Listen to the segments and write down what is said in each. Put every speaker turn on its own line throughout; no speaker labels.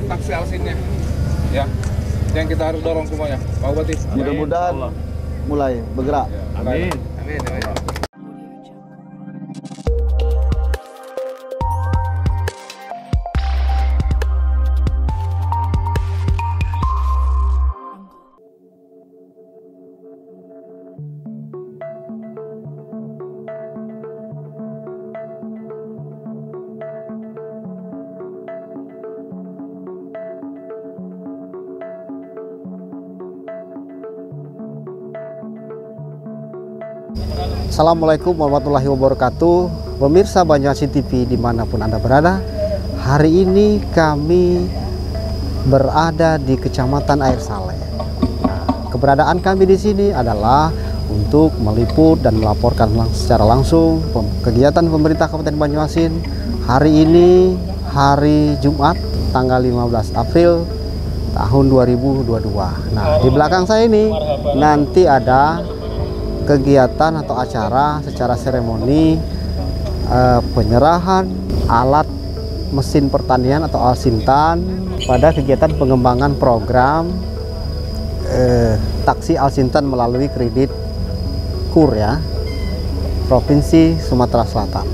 Taksi Alsinnya ya, yang kita harus dorong semuanya, Pak Bupati.
Mudah-mudahan mulai bergerak.
Amin. Amin.
Assalamualaikum warahmatullahi wabarakatuh. Pemirsa Banyuasin TV dimanapun Anda berada, hari ini kami berada di Kecamatan Air Saleh. Keberadaan kami di sini adalah untuk meliput dan melaporkan secara langsung kegiatan pemerintah Kabupaten Banyuasin hari ini, hari Jumat tanggal 15 April tahun 2022. Nah, di belakang saya ini nanti ada kegiatan atau acara secara seremoni penyerahan alat mesin pertanian atau Alsintan pada kegiatan pengembangan program taksi Alsintan melalui kredit KUR ya, Provinsi Sumatera Selatan.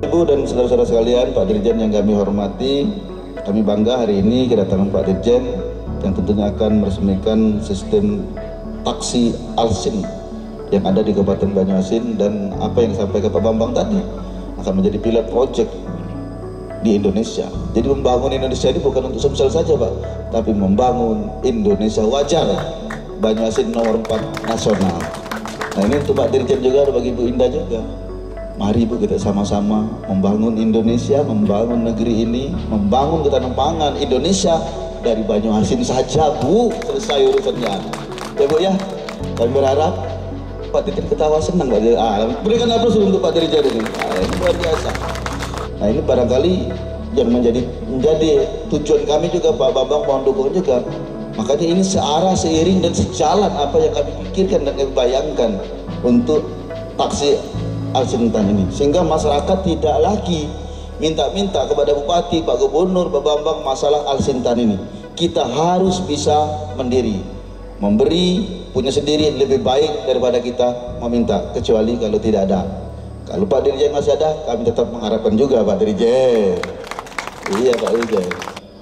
Ibu dan saudara-saudara sekalian, Pak Dirjen yang kami hormati, kami bangga hari ini kedatangan Pak Dirjen yang tentunya akan meresmikan sistem taksi Alsin yang ada di Kabupaten Banyuasin, dan apa yang disampaikan Pak Bambang tadi akan menjadi pilot project di Indonesia. Jadi membangun Indonesia ini bukan untuk Sumsel saja Pak, tapi membangun Indonesia wajar. Banyuasin nomor 4 nasional. Nah ini untuk Pak Dirjen juga, bagi Bu Indah juga. Mari Bu, kita sama-sama membangun Indonesia, membangun negeri ini, membangun ketahanan pangan Indonesia dari Banyuasin saja Bu, selesai urusannya. Ya Bu ya, kami berharap Pak Dirjen ketawa senang Pak Dirjen. Berikan aplaus untuk Pak Dirjen ini. Ini luar biasa. Nah ini barangkali yang menjadi tujuan kami juga, Pak Bambang mohon dukung juga. Makanya ini searah, seiring dan sejalan apa yang kami pikirkan dan kami bayangkan untuk taksi Alsintan ini, sehingga masyarakat tidak lagi minta-minta kepada Bupati, Pak Gubernur, Pak Bambang masalah Alsintan ini. Kita harus bisa mandiri, memberi punya sendiri lebih baik daripada kita meminta, kecuali kalau tidak ada. Kalau Pak Dirjen masih ada, kami tetap mengharapkan juga Pak Dirjen. Iya Pak Dirjen.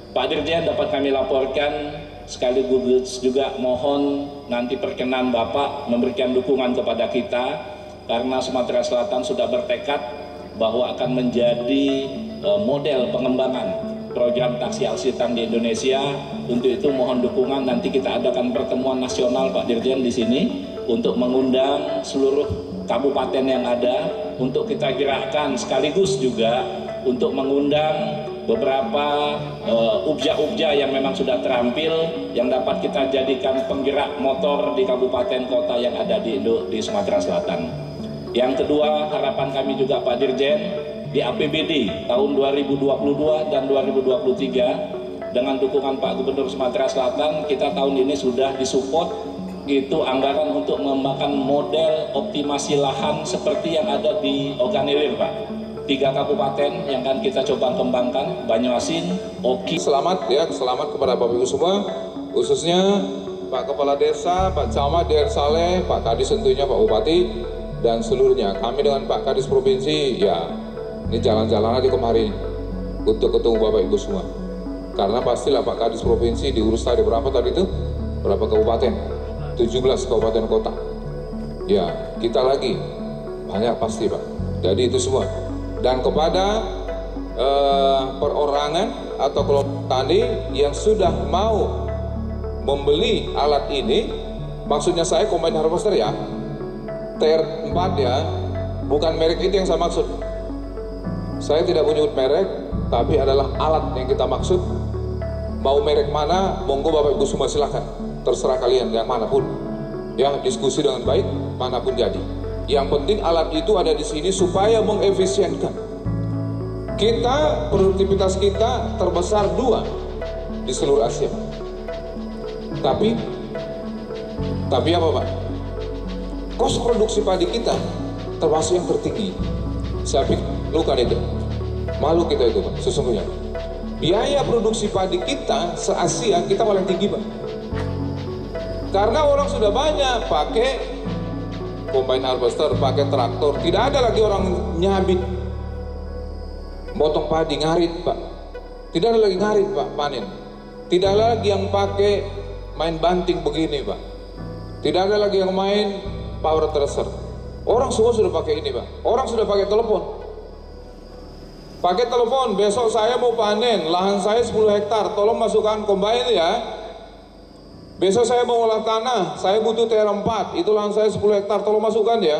Pak Dirjen, dapat kami laporkan sekaligus juga mohon nanti perkenan Bapak memberikan dukungan kepada kita, karena Sumatera Selatan sudah bertekad bahwa akan menjadi model pengembangan program taksi Alsintan di Indonesia. Untuk itu mohon dukungan, nanti kita adakan pertemuan nasional Pak Dirjen di sini untuk mengundang seluruh kabupaten yang ada untuk kita gerakkan, sekaligus juga untuk mengundang beberapa ubja-ubja yang memang sudah terampil yang dapat kita jadikan penggerak motor di kabupaten kota yang ada di Sumatera Selatan. Yang kedua, harapan kami juga Pak Dirjen, di APBD tahun 2022 dan 2023 dengan dukungan Pak Gubernur Sumatera Selatan, kita tahun ini sudah disupport itu anggaran untuk mengembangkan model optimasi lahan seperti yang ada di Oganilir Pak. 3 kabupaten yang akan kita coba kembangkan, Banyuasin, Oki.
Selamat ya, selamat kepada Bapak Ibu semua, khususnya Pak Kepala Desa, Pak Camat di Air Saleh, Pak Kadis tentunya, Pak Bupati, dan seluruhnya. Kami dengan Pak Kadis Provinsi, ya ini jalan-jalan aja kemarin untuk ketemu Bapak Ibu semua. Karena pastilah Pak Kadis Provinsi diurus tadi berapa tadi itu? Berapa kabupaten? 17 kabupaten kota. Ya, kita lagi banyak pasti Pak. Jadi itu semua. Dan kepada perorangan atau kelompok tani yang sudah mau membeli alat ini, maksudnya saya combine harvester ya, TR4 ya, bukan merek itu yang saya maksud. Saya tidak menyebut merek, tapi adalah alat yang kita maksud. Mau merek mana, monggo Bapak Ibu semua silakan, terserah kalian yang manapun. Ya, diskusi dengan baik, manapun jadi. Yang penting alat itu ada di sini supaya mengefisienkan. Kita, produktivitas kita terbesar 2 di seluruh Asia. Tapi apa Pak? Kos produksi padi kita termasuk yang tertinggi. Saya pikir luka itu. Malu kita itu Pak, sesungguhnya. Biaya produksi padi kita se-Asia kita paling tinggi Pak. Karena orang sudah banyak pakai combine harvester, pakai traktor, tidak ada lagi orang nyabit motong padi, ngarit Pak. Tidak ada lagi ngarit Pak, panen. Tidak ada lagi yang pakai main banting begini Pak. Tidak ada lagi yang main power thresher. Orang semua sudah pakai ini Pak. Orang sudah pakai telepon. Pakai telepon, besok saya mau panen, lahan saya 10 hektar, tolong masukkan combine ya. Besok saya mau olah tanah, saya butuh TR4, itu lahan saya 10 hektar, tolong masukkan ya.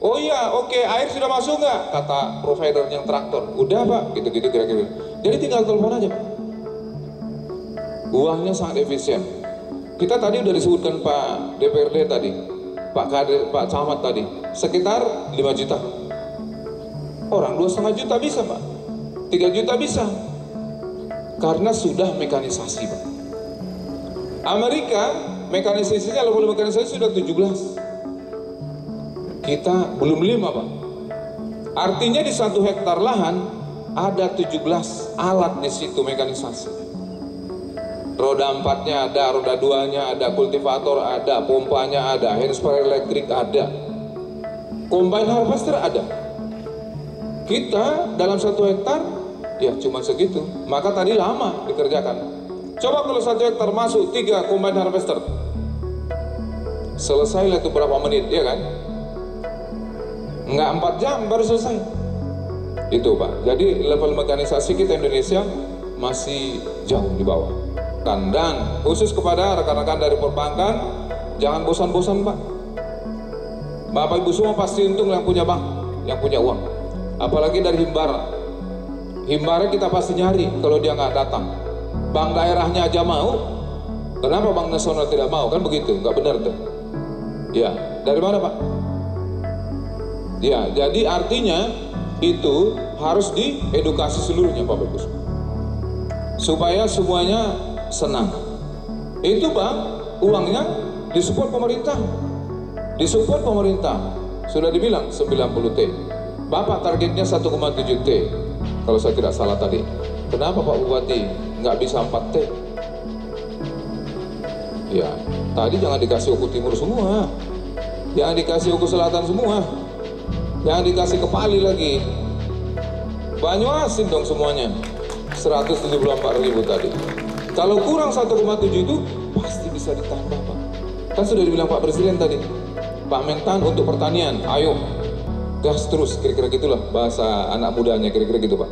Oh iya, oke, air sudah masuk nggak? Kata provider yang traktor. Udah Pak, gitu-gitu kira-kira. Jadi tinggal telepon aja Pak. Uangnya sangat efisien. Kita tadi udah disebutkan Pak DPRD tadi, Pak Camat tadi, sekitar 5 juta. Orang 2,5 juta bisa Pak, 3 juta bisa. Karena sudah mekanisasi Pak. Amerika, mekanisasinya, level mekanisasi sudah 17. Kita belum 5 Pak. Artinya di 1 hektar lahan ada 17 alat di situ mekanisasi. Roda 4-nya ada, roda 2-nya ada, kultivator ada, pompanya ada, hand sprayer elektrik ada, combine harvester ada. Kita dalam 1 hektar ya cuma segitu. Maka tadi lama dikerjakan. Coba kalau 1 hektar masuk 3 combine harvester, selesai lah itu berapa menit ya kan? Nggak 4 jam baru selesai. Itu Pak. Jadi level mekanisasi kita Indonesia masih jauh di bawah. Dan khusus kepada rekan-rekan dari perbankan, jangan bosan-bosan Pak. Bapak Ibu semua pasti untung yang punya bank, yang punya uang. Apalagi dari himbara. Himbara kita pasti nyari kalau dia nggak datang. Bank daerahnya aja mau, kenapa bank nasional tidak mau? Kan begitu, nggak benar tuh. Ya, dari mana Pak? Ya, jadi artinya itu harus diedukasi seluruhnya Pak Bagus, supaya semuanya senang. Itu Pak, uangnya disupport pemerintah. Disupport pemerintah. Sudah dibilang 90 T. Bapak targetnya 1,7 T. Kalau saya tidak salah tadi. Kenapa Pak Bupati nggak bisa 4 T? Ya, tadi jangan dikasih Oku Timur semua. Jangan dikasih Oku Selatan semua. Jangan dikasih ke Pali lagi. Banyuasin dong semuanya. 174.000 tadi. Kalau kurang 1,7 itu pasti bisa ditambah Pak. Kan sudah dibilang Pak Presiden tadi, Pak Mentan untuk pertanian, ayo gas terus, kira-kira gitulah bahasa anak mudanya, kira-kira gitu Pak.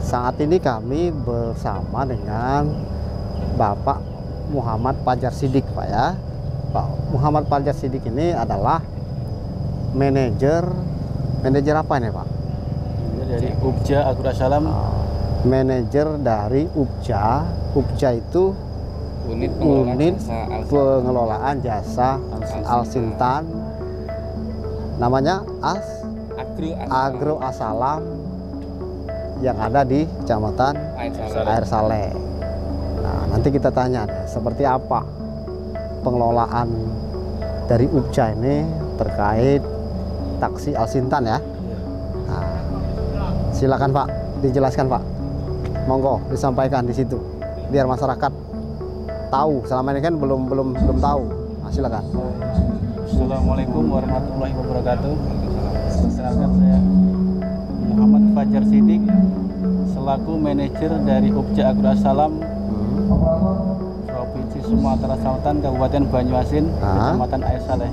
Saat ini kami bersama dengan Bapak Muhammad Fajar Sidik Pak ya. Pak Muhammad Fajar Sidik ini adalah manajer apa ini Pak?
Dari UPJA Agrosalam.
Manajer dari UPJA. UPJA itu unit pengelolaan jasa Alsintan. Namanya Agro Asalam yang ada di Kecamatan Air Saleh. Nah, nanti kita tanya seperti apa pengelolaan dari UPJA ini terkait taksi Alsintan ya. Nah, silakan Pak, dijelaskan Pak. Monggo disampaikan di situ biar masyarakat tahu. Selama ini kan belum tahu. Nah, silakan.
Assalamualaikum warahmatullahi wabarakatuh. Perkenalkan saya Muhammad Fajar Sidik selaku manajer dari UPJA Agrosalam Provinsi Sumatera Selatan, Kabupaten Banyuasin, Kecamatan Air Saleh.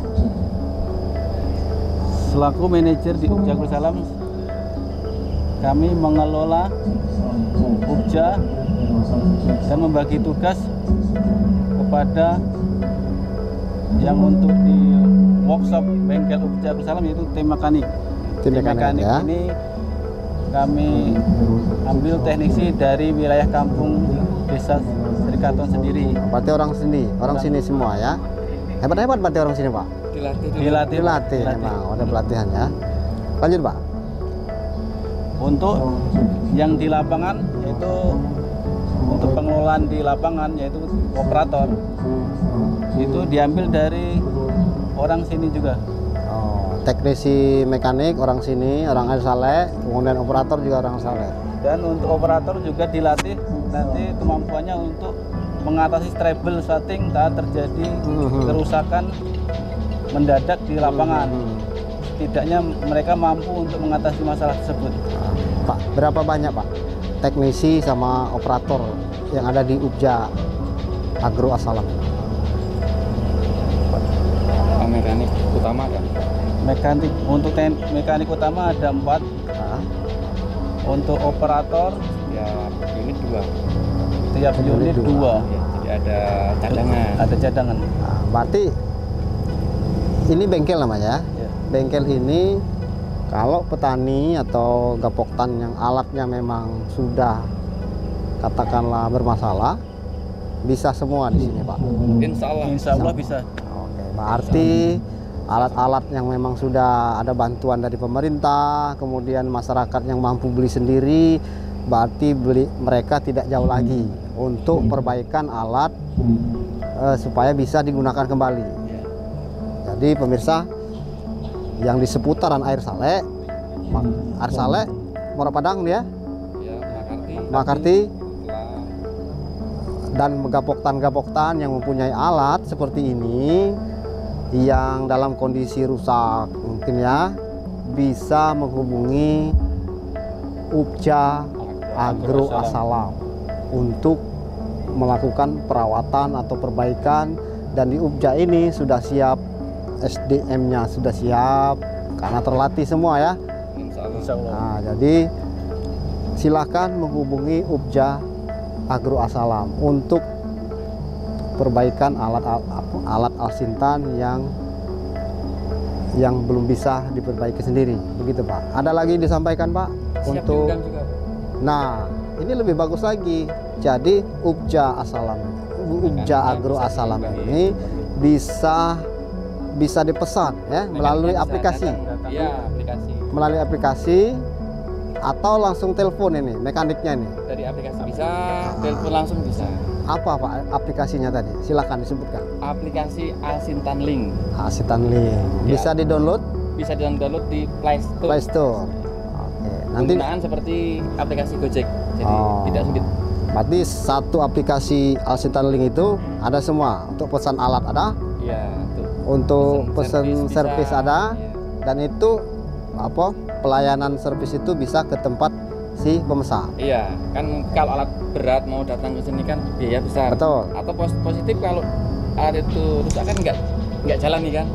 Selaku manajer di UPJA Agrosalam, kami mengelola UPJA dan membagi tugas kepada yang untuk di workshop bengkel UPJA Agrosalam, yaitu tim mekanik. Tim mekanik ya. Ini kami ambil teknisi dari wilayah kampung desa Serikaton sendiri.
Berarti orang sini semua ya. Hebat-hebat berarti orang sini, Pak. Dilatih memang, ada pelatihan ya. Lanjut, Pak.
Untuk yang di lapangan yaitu untuk pengelolaan di lapangan yaitu operator itu diambil dari orang sini juga.
Teknisi mekanik orang sini, orang air Saleh, kemudian operator juga orang Saleh.
Dan untuk operator juga dilatih nanti kemampuannya untuk mengatasi trouble shooting saat terjadi kerusakan mendadak di lapangan. Setidaknya mereka mampu untuk mengatasi masalah tersebut.
Pak, berapa banyak Pak teknisi sama operator yang ada di UPJA Agro As-Salam?
Mekanik utama kan?
Mekanik utama ada 4. Untuk operator tiap unit 2.
Ya, jadi ada cadangan.
Ada cadangan.
Nah, berarti ini bengkel namanya.
Ya.
Bengkel ini kalau petani atau gapoktan yang alatnya memang sudah katakanlah bermasalah, bisa semua di sini, Pak.
Insya Allah bisa.
Oke, berarti alat-alat yang memang sudah ada bantuan dari pemerintah, kemudian masyarakat yang mampu beli sendiri, berarti mereka tidak jauh lagi untuk perbaikan alat supaya bisa digunakan kembali. Jadi pemirsa yang di seputaran air Saleh, Muara Padang dia, Makarti, dan gapoktan-gapoktan yang mempunyai alat seperti ini yang dalam kondisi rusak mungkin ya, bisa menghubungi UPJA Agro As-Salam untuk melakukan perawatan atau perbaikan. Dan di UPJA ini sudah siap, SDM-nya sudah siap karena terlatih semua ya.
Insya Allah.
Nah, jadi silakan menghubungi UPJA Agro As-Salam untuk perbaikan alat Al-Sintan yang belum bisa diperbaiki sendiri, begitu Pak. Ada lagi disampaikan Pak?
Siap
untuk
juga.
Nah, ini lebih bagus lagi. Jadi UPJA Agro As-Salam ini bisa dipesan ya melalui aplikasi.
Iya, aplikasi.
Melalui aplikasi atau langsung telepon ini mekaniknya ini.
Dari aplikasi bisa, telepon langsung bisa.
Apa Pak aplikasinya tadi? Silakan disebutkan.
Aplikasi Al-Sintan Link.
Al-Sintan Link. Bisa di-download?
Bisa di-download di Play Store.
Play Store. Oke. Nanti
penggunaan seperti aplikasi Gojek. Jadi tidak sulit.
Berarti satu aplikasi Al-Sintan Link itu ada semua. Untuk pesan alat ada?
Iya,
untuk pesan servis ada.
Iya.
Dan itu pelayanan servis itu bisa ke tempat si pemesan.
Iya, kan kalau alat berat mau datang ke sini kan biaya besar.
Betul.
Atau positif kalau alat itu rusak kan nggak jalan nih kan.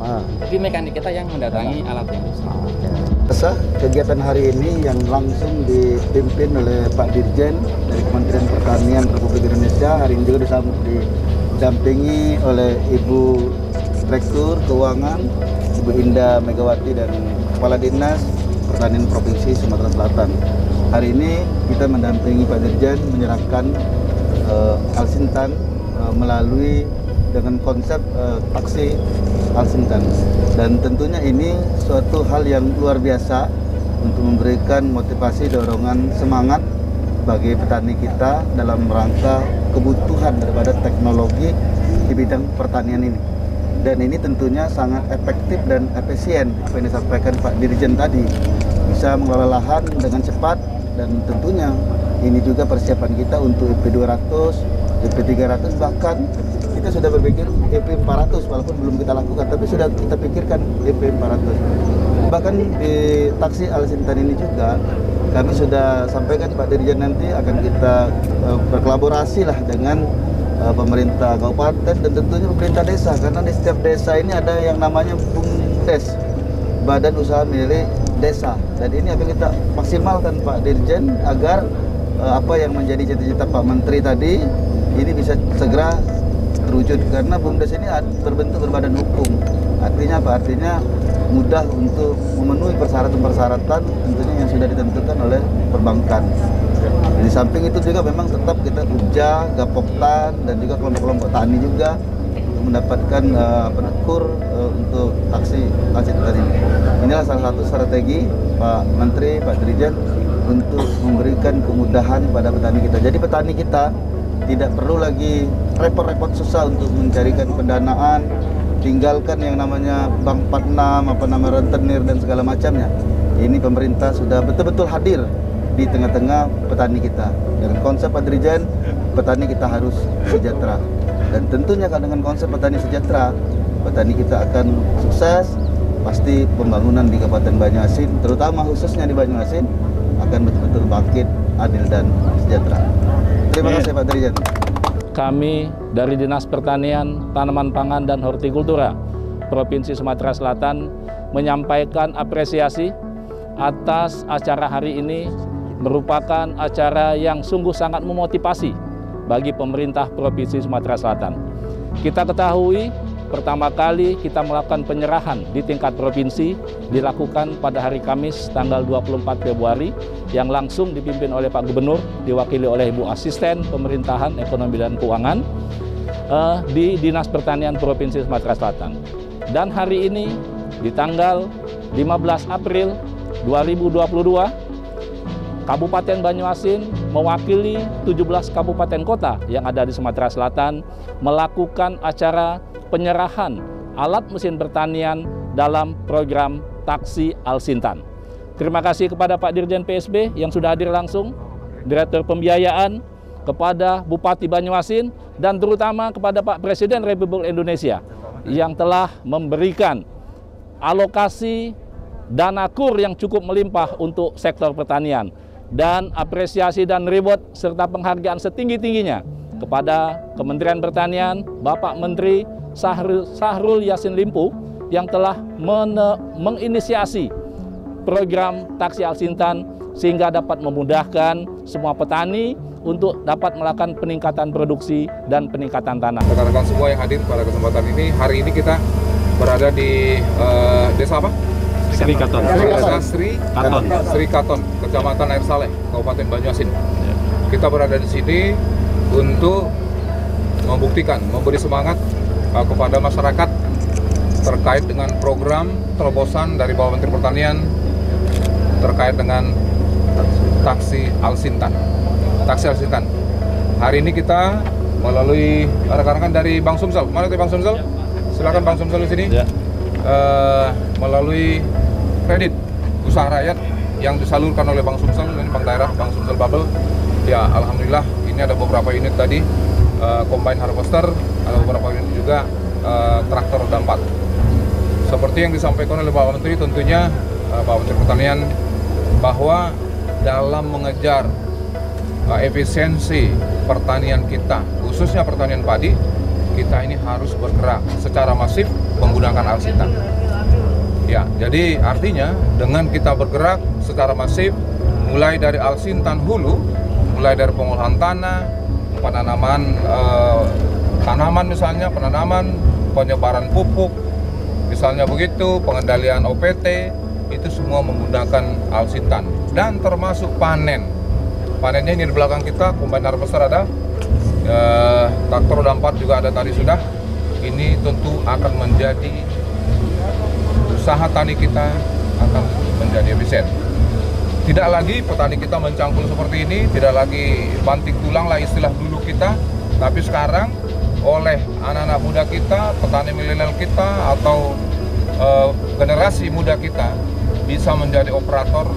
Jadi mekanik kita yang mendatangi alat yang rusak.
Sah kegiatan hari ini yang langsung dipimpin oleh Pak Dirjen dari Kementerian Pertanian Republik Indonesia. Hari ini juga didampingi oleh Ibu Direktur Keuangan, Ibu Indah Megawati, dan Kepala Dinas Pertanian Provinsi Sumatera Selatan. Hari ini kita mendampingi Pak Dirjen menyerahkan Al-Sintan melalui dengan konsep taksi Al-Sintan. Dan tentunya ini suatu hal yang luar biasa untuk memberikan motivasi, dorongan, semangat bagi petani kita dalam rangka kebutuhan daripada teknologi di bidang pertanian ini. Dan ini tentunya sangat efektif dan efisien, apa yang disampaikan Pak Dirjen tadi, bisa mengelola lahan dengan cepat. Dan tentunya ini juga persiapan kita untuk EP 200, EP 300, bahkan kita sudah berpikir EP 400 walaupun belum kita lakukan, tapi sudah kita pikirkan EP 400. Bahkan di taksi Al-Sintan ini juga kami sudah sampaikan Pak Dirjen nanti akan kita berkolaborasi lah dengan pemerintah kabupaten dan tentunya pemerintah desa, karena di setiap desa ini ada yang namanya BUMDes, Badan Usaha Milik Desa, dan ini akan kita maksimalkan Pak Dirjen agar apa yang menjadi cita-cita Pak Menteri tadi ini bisa segera terwujud, karena BUMDes ini berbentuk berbadan hukum. Artinya apa? Artinya mudah untuk memenuhi persyaratan-persyaratan tentunya yang sudah ditentukan oleh perbankan. Di samping itu juga memang tetap kita UPJA, Gapoktan, dan juga kelompok-kelompok tani juga untuk mendapatkan kur untuk taksi Al-Sintan ini. Inilah salah satu strategi Pak Menteri, Pak Dirjen untuk memberikan kemudahan pada petani kita. Jadi petani kita tidak perlu lagi repot-repot susah untuk mencarikan pendanaan, tinggalkan yang namanya Bank 46, rentenir dan segala macamnya. Ini pemerintah sudah betul-betul hadir di tengah-tengah petani kita. Dengan konsep Pak Dirjen, petani kita harus sejahtera. Dan tentunya kalau dengan konsep petani sejahtera, petani kita akan sukses. Pasti pembangunan di Kabupaten Banyuasin, terutama khususnya di Banyuasin, akan betul-betul bangkit, adil dan sejahtera. Terima kasih Pak Dirjen.
Kami dari Dinas Pertanian, Tanaman Pangan dan Hortikultura Provinsi Sumatera Selatan menyampaikan apresiasi atas acara hari ini, merupakan acara yang sungguh sangat memotivasi bagi pemerintah Provinsi Sumatera Selatan. Kita ketahui pertama kali kita melakukan penyerahan di tingkat provinsi dilakukan pada hari Kamis tanggal 24 Februari yang langsung dipimpin oleh Pak Gubernur, diwakili oleh Ibu Asisten Pemerintahan Ekonomi dan Keuangan di Dinas Pertanian Provinsi Sumatera Selatan. Dan hari ini di tanggal 15 April 2022, Kabupaten Banyuasin mewakili 17 kabupaten kota yang ada di Sumatera Selatan melakukan acara penyerahan alat mesin pertanian dalam program Taksi Al-Sintan. Terima kasih kepada Pak Dirjen PSB yang sudah hadir langsung, Direktur Pembiayaan, kepada Bupati Banyuasin, dan terutama kepada Pak Presiden Republik Indonesia yang telah memberikan alokasi dana KUR yang cukup melimpah untuk sektor pertanian. Dan apresiasi dan reward serta penghargaan setinggi-tingginya kepada Kementerian Pertanian, Bapak Menteri Syahrul Yassin Limpo yang telah menginisiasi program Taksi Al-Sintan sehingga dapat memudahkan semua petani untuk dapat melakukan peningkatan produksi dan peningkatan tanah.
Rekan-rekan semua yang hadir pada kesempatan ini, hari ini kita berada di desa apa?
Sri Katon.
Desa Sri Katon, Kecamatan Air Saleh, Kabupaten Banyuasin. Kita berada di sini untuk membuktikan, memberi semangat kepada masyarakat terkait dengan program terobosan dari Bapak Menteri Pertanian terkait dengan Taksi Al-Sintan. Taksi Al-Sintan. Hari ini kita melalui rekan-rekan dari Bang Sumsel. Mana tuh Bang Sumsel? Silakan Bang Sumsel di sini. Ya. Melalui kredit usaha rakyat yang disalurkan oleh Bang Sumsel, ini Bank Daerah, Bang Sumsel Bubble. Ya, alhamdulillah ini ada beberapa unit tadi combine harvester, ada beberapa unit juga traktor roda 4. Seperti yang disampaikan oleh Bapak Menteri, tentunya Bapak Menteri Pertanian, bahwa dalam mengejar efisiensi pertanian kita, khususnya pertanian padi, kita ini harus bergerak secara masif menggunakan Al-Sintan. Ya, jadi artinya dengan kita bergerak secara masif, mulai dari Al-Sintan hulu, mulai dari pengolahan tanah, penanaman tanaman misalnya, penanaman, penyebaran pupuk, misalnya begitu, pengendalian OPT, itu semua menggunakan Al-Sintan. Dan termasuk panen. Panennya ini di belakang kita, combine harvester ada, traktor roda 4 juga ada tadi sudah. Ini tentu akan menjadi usaha tani kita akan menjadi efisien. Tidak lagi petani kita mencangkul seperti ini, tidak lagi banting tulang lah istilah dulu kita, tapi sekarang oleh anak-anak muda kita, petani milenial kita, atau generasi muda kita bisa menjadi operator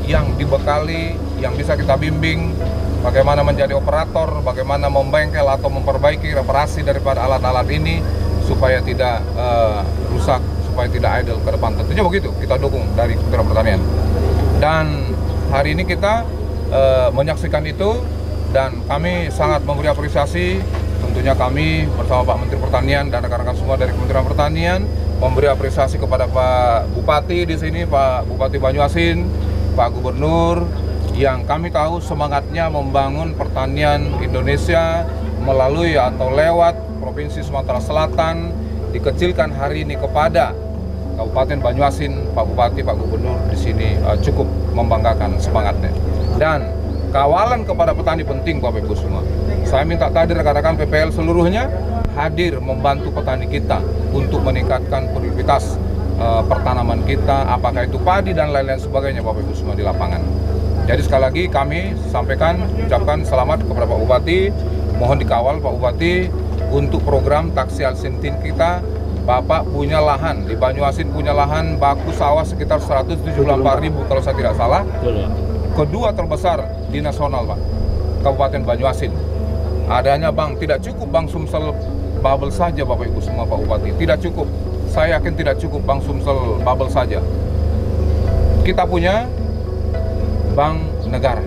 yang dibekali, yang bisa kita bimbing bagaimana menjadi operator, bagaimana membengkel atau memperbaiki reparasi daripada alat-alat ini supaya tidak rusak, supaya tidak idle ke depan. Tentunya begitu kita dukung dari Kementerian Pertanian. Dan hari ini kita menyaksikan itu, dan kami sangat memberi apresiasi. Tentunya kami bersama Pak Menteri Pertanian dan rekan-rekan semua dari Kementerian Pertanian memberi apresiasi kepada Pak Bupati di sini, Pak Bupati Banyuasin, Pak Gubernur, yang kami tahu semangatnya membangun pertanian Indonesia melalui atau lewat Provinsi Sumatera Selatan, dikecilkan hari ini kepada Kabupaten Banyuasin. Pak Bupati, Pak Gubernur di sini cukup membanggakan semangatnya. Dan kawalan kepada petani penting Bapak Ibu semua. Saya minta tadi rekan-rekan PPL seluruhnya hadir membantu petani kita untuk meningkatkan produktivitas pertanaman kita, apakah itu padi dan lain-lain sebagainya, Bapak Ibu semua di lapangan. Jadi sekali lagi kami sampaikan, ucapkan selamat kepada Pak Bupati, mohon dikawal Pak Bupati untuk program taksi alsintin kita. Bapak punya lahan, di Banyuasin punya lahan baku sawah sekitar 174.000 kalau saya tidak salah. Kedua terbesar di nasional, Pak, Kabupaten Banyuasin. Adanya Bang, tidak cukup Bang Sumsel Bubble saja Bapak Ibu semua Pak Bupati, tidak cukup. Saya yakin tidak cukup Bang Sumsel Bubble saja. Kita punya Bank Negara,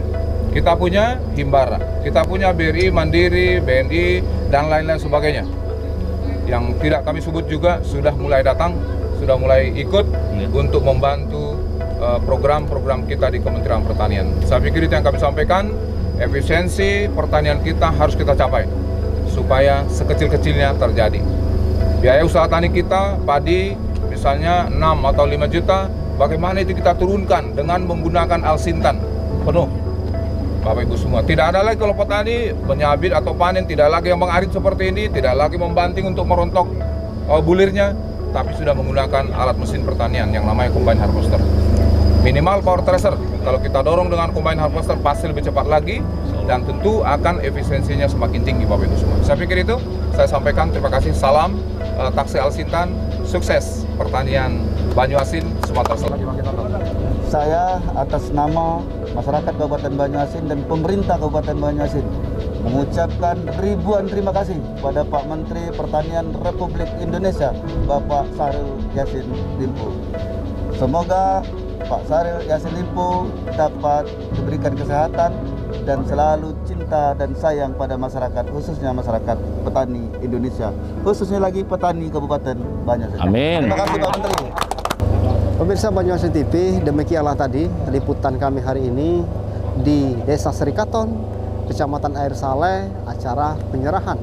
kita punya Himbara, kita punya BRI, Mandiri, BNI, dan lain-lain sebagainya. Yang tidak kami sebut juga sudah mulai datang, sudah mulai ikut untuk membantu program-program kita di Kementerian Pertanian. Saya pikir itu yang kami sampaikan, efisiensi pertanian kita harus kita capai, supaya sekecil-kecilnya terjadi. Biaya usaha tani kita, padi, misalnya 6 atau 5 juta, bagaimana itu kita turunkan dengan menggunakan alsintan penuh, Bapak Ibu semua. Tidak ada lagi kalau petani menyabit atau panen, tidak lagi yang mengarit seperti ini, tidak lagi membanting untuk merontok bulirnya, tapi sudah menggunakan alat mesin pertanian yang namanya combine harvester. Minimal power thresher, kalau kita dorong dengan combine harvester pasti lebih cepat lagi, dan tentu akan efisiensinya semakin tinggi Bapak Ibu semua. Saya pikir itu saya sampaikan, terima kasih, salam taksi alsintan, sukses pertanian Banyuasin, Sumatera Selatan.
Saya atas nama masyarakat Kabupaten Banyuasin dan pemerintah Kabupaten Banyuasin mengucapkan ribuan terima kasih kepada Pak Menteri Pertanian Republik Indonesia, Bapak Syahril Yassin Limpo. Semoga Pak Syahril Yassin Limpo dapat diberikan kesehatan dan selalu cinta dan sayang pada masyarakat, khususnya masyarakat petani Indonesia, khususnya lagi petani Kabupaten Banyuasin.
Amin.
Terima kasih Pak Menteri.
Pemirsa Banyuasin TV, demikianlah tadi liputan kami hari ini di Desa Serikaton, Kecamatan Air Saleh, acara penyerahan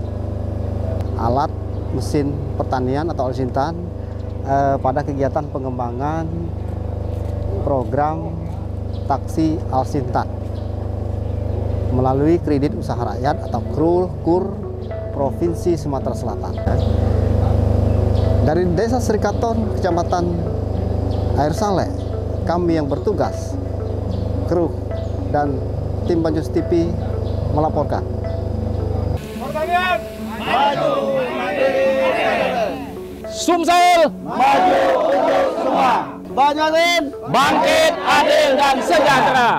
alat mesin pertanian atau alsintan pada kegiatan pengembangan program taksi alsintan melalui Kredit Usaha Rakyat atau KUR Provinsi Sumatera Selatan. Dari Desa Serikaton, Kecamatan Air Saleh, kami yang bertugas, kru dan tim Banyuasin TV melaporkan.
Pertanian maju, mandiri,
Sumsel
maju untuk semua.
Banyuasin bangkit, adil dan sejahtera.